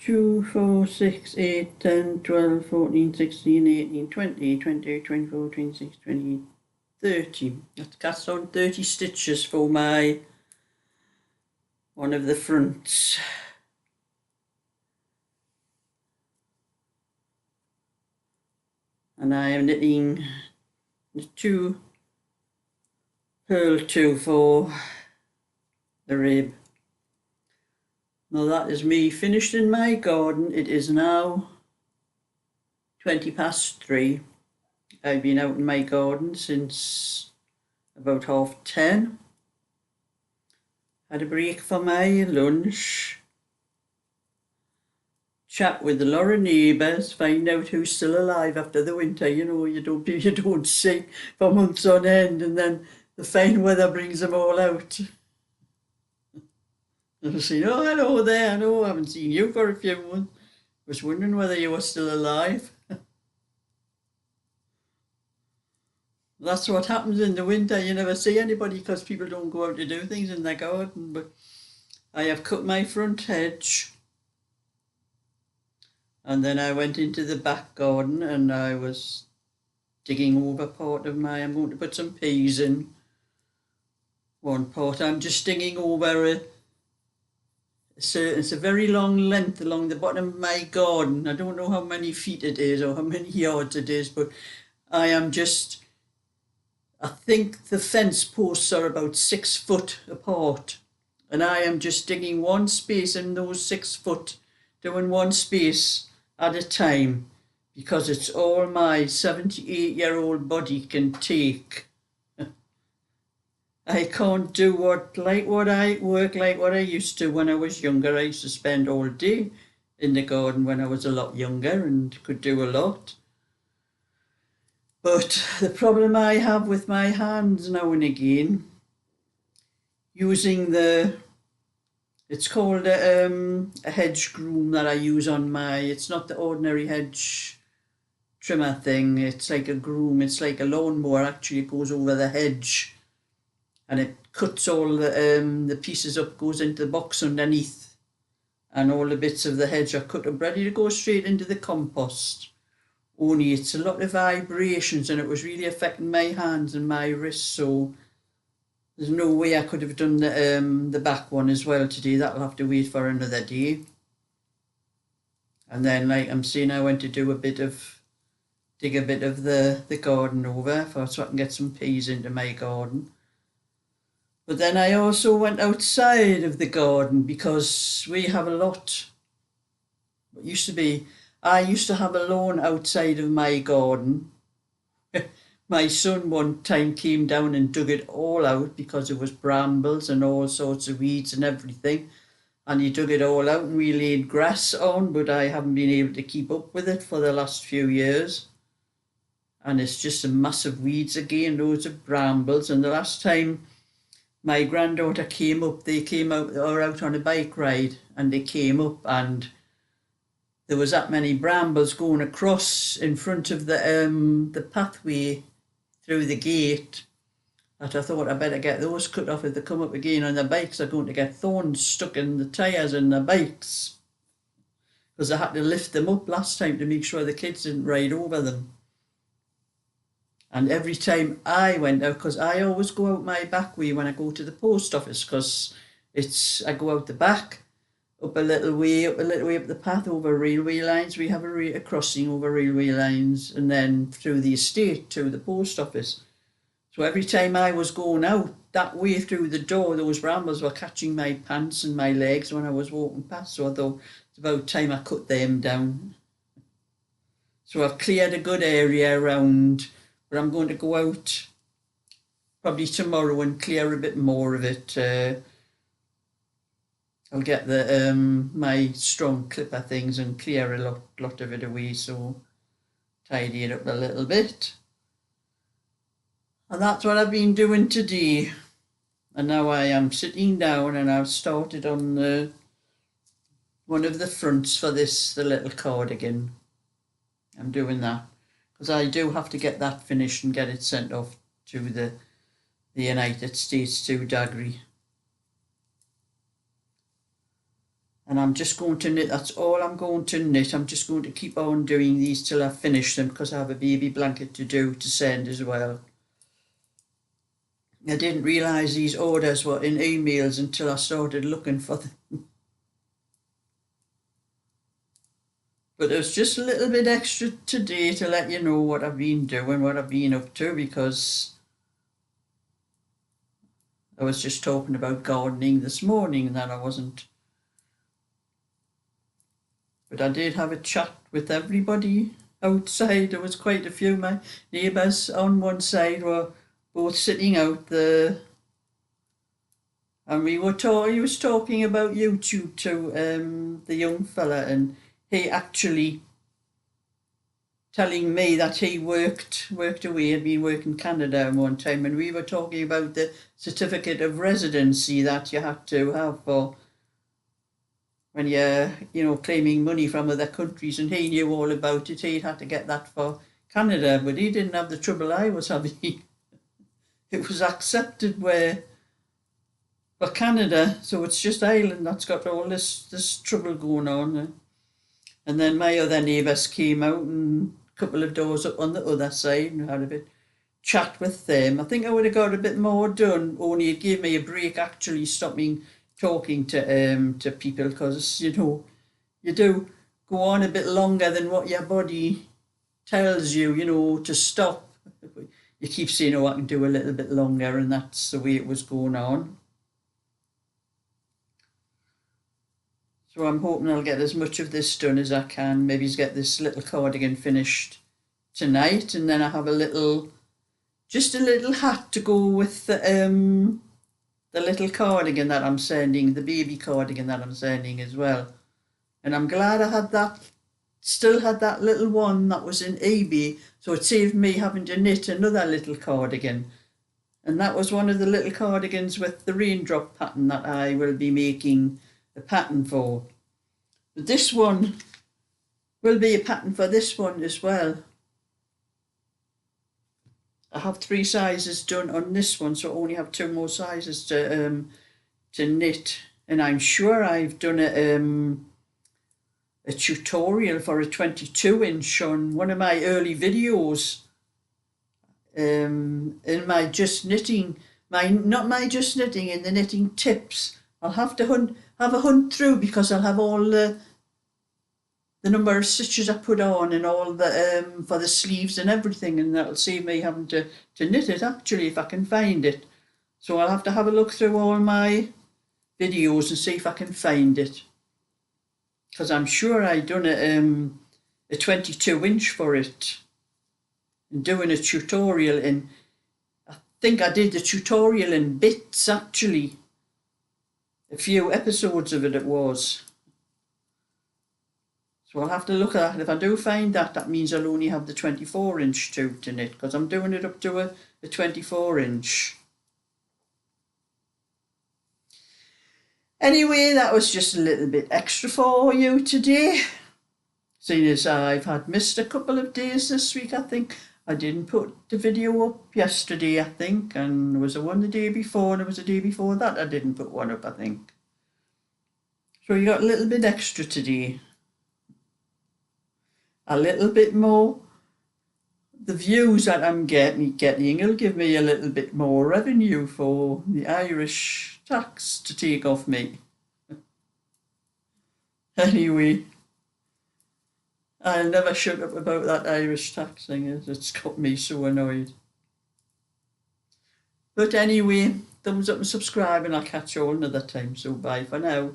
2, 4, 6, 8, 10, 12, 14, 16, 18, 20, 28, 24, 26, 28, 30. I've cast on 30 stitches for my one of the fronts. And I am knitting the 2 purl 2 for the rib. Now that is me finished in my garden. It is now 20 past 3. I've been out in my garden since about 10:30. Had a break for my lunch. Chat with a lot of neighbours, find out who's still alive after the winter. You know, you don't see for months on end, and then the fine weather brings them all out. I say, oh, hello there, I know, I haven't seen you for a few months. Was wondering whether you were still alive. That's what happens in the winter. You never see anybody because people don't go out to do things in their garden. But I have cut my front hedge. And then I went into the back garden and I was digging over part of I'm going to put some peas in one part. I'm just digging over it's a very long length along the bottom of my garden. I don't know how many feet it is or how many yards it is, but I think the fence posts are about 6 foot apart, and I am just digging one space in those 6 foot, doing one space at a time, because it's all my 78-year-old body can take. I can't do what I used to when I was younger. I used to spend all day in the garden when I was a lot younger and could do a lot. But the problem I have with my hands now and again, using it's called a hedge groom that I use on it's not the ordinary hedge trimmer thing. It's like a groom. It's like a lawnmower. Actually, it goes over the hedge and it cuts all the pieces up, goes into the box underneath, and all the bits of the hedge are cut up ready to go straight into the compost. Only it's a lot of vibrations and it was really affecting my hands and my wrists, so there's no way I could have done the back one as well today. That'll have to wait for another day. And then, like I'm saying, I went to dig a bit of the garden over so I can get some peas into my garden. But then I also went outside of the garden because we have a lot. I used to have a lawn outside of my garden. My son one time came down and dug it all out because it was brambles and all sorts of weeds and everything. And he dug it all out and we laid grass on, but I haven't been able to keep up with it for the last few years. And it's just a massive weeds again, loads of brambles. And the last time my granddaughter came up, they came out on a bike ride and they came up and there was that many brambles going across in front of the pathway through the gate that I thought I better get those cut off if they come up again on the bikes. They're going to get thorns stuck in the tyres in the bikes because I had to lift them up last time to make sure the kids didn't ride over them. And every time I went out, because I always go out my back way when I go to the post office, because I go out the back, up a little way up the path over railway lines. We have a crossing over railway lines and then through the estate to the post office. So every time I was going out that way through the door, those brambles were catching my pants and my legs when I was walking past. So I thought it's about time I cut them down. So I've cleared a good area around, but I'm going to go out probably tomorrow and clear a bit more of it. I'll get my strong clipper things and clear a lot of it away, so tidy it up a little bit. And that's what I've been doing today. And now I am sitting down and I've started on one of the fronts for the little cardigan. I'm doing that because I do have to get that finished and get it sent off to the United States, to Dagry. And I'm just going to knit. That's all I'm going to knit. I'm just going to keep on doing these till I finish them, because I have a baby blanket to do to send as well. I didn't realise these orders were in emails until I started looking for them. But it was just a little bit extra today to let you know what I've been doing, what I've been up to, because I was just talking about gardening this morning and that I wasn't. But I did have a chat with everybody outside. There was quite a few. My neighbours on one side were both sitting out there. And he was talking about YouTube to the young fella, and he actually telling me that he worked away, had been working in Canada one time, and we were talking about the certificate of residency that you had to have for when you're, claiming money from other countries, and he knew all about it. He'd had to get that for Canada, but he didn't have the trouble I was having. It was accepted for Canada, so it's just Ireland that's got all this trouble going on. And then my other neighbours came out, and a couple of doors up on the other side, and had a bit chat with them. I think I would have got a bit more done, only it gave me a break actually stopping talking to people, because you do go on a bit longer than what your body tells you, to stop. You keep saying, I can do a little bit longer, and that's the way it was going on. So I'm hoping I'll get as much of this done as I can. Maybe get this little cardigan finished tonight, and then I have just a little hat to go with the little cardigan that I'm sending, the baby cardigan that I'm sending as well. And I'm glad I had still had that little one that was in eBay, so it saved me having to knit another little cardigan. And that was one of the little cardigans with the raindrop pattern that I will be making a pattern for. But this one will be a pattern for this one as well. I have 3 sizes done on this one, so I only have 2 more sizes to knit. And I'm sure I've done a tutorial for a 22-inch on one of my early videos. In my just knitting, in the knitting tips. I'll have to have a hunt through, because I'll have all the number of stitches I put on, and all the for the sleeves and everything, and that'll save me having to knit it actually, if I can find it. So I'll have to have a look through all my videos and see if I can find it, because I'm sure I done a 22-inch for it, and doing a tutorial in, I think I did the tutorial in bits actually. A few episodes of it was. So I'll have to look at that. If I do find that means I'll only have the 24-inch to knit, because I'm doing it up to a 24-inch. Anyway, that was just a little bit extra for you today. Seeing as I've missed a couple of days this week, I think. I didn't put the video up yesterday, I think, and there was one the day before, and there was a day before that I didn't put one up, I think. So you got a little bit extra today. A little bit more. The views that I'm getting will give me a little bit more revenue for the Irish tax to take off me. Anyway, I'll never shut up about that Irish tax thing. It's got me so annoyed. But anyway, thumbs up and subscribe, and I'll catch you all another time. So bye for now.